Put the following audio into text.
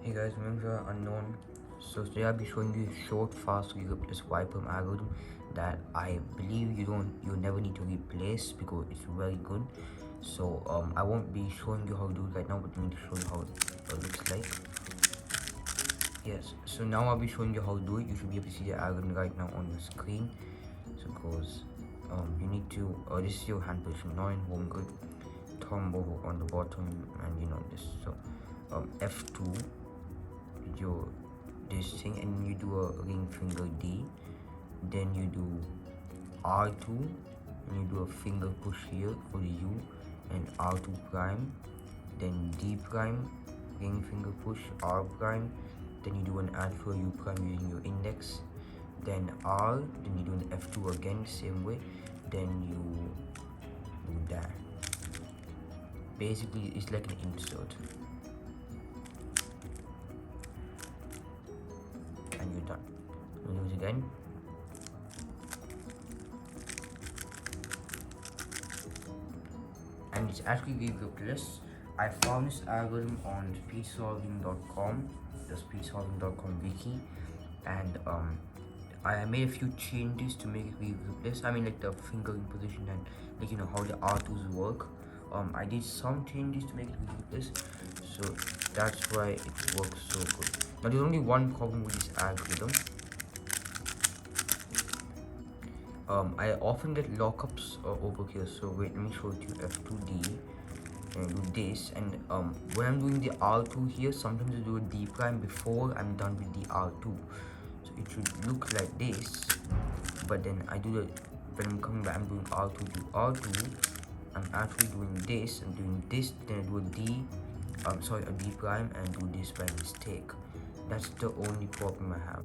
Hey guys, remember unknown. So today I'll be showing you a short, fast, regripless perm algorithm that I believe you never need to replace because it's very good. So I won't be showing you how to do it right now, but I'm going to show you how it looks like. Yes. So now I'll be showing you how to do it. You should be able to see the algorithm right now on the screen. So it goes. You need to. This is your hand position, not in home grip. Thumb over on the bottom, and this. So F2. Your this thing, and you do a ring finger D, then you do R2, and you do a finger push here for the U, and R2 prime, then D prime, ring finger push, R prime, then you do an add for U prime using your index, then R, then you do an F2 again same way, then you do that. Basically it's like an insert. And you're done. We'll do it again. And it's actually regripless. I found this algorithm on speedsolving.com, the speedsolving.com wiki, and I made a few changes to make it regripless. I mean, like the fingering position and how the R2s work. I did some changes to make it regripless, so that's why it works so good. Now there's only one problem with this algorithm. I often get lockups over here, so wait, let me show it to you. F2D and do this, and when I'm doing the R2 here, sometimes I do a D prime before I'm done with the R2, so it should look like this, but then I do the, when I'm coming back, I'm doing R2 to R2, I'm actually doing this, I'm doing this, then I do a D, a D prime, and do this by mistake. That's the only problem I have.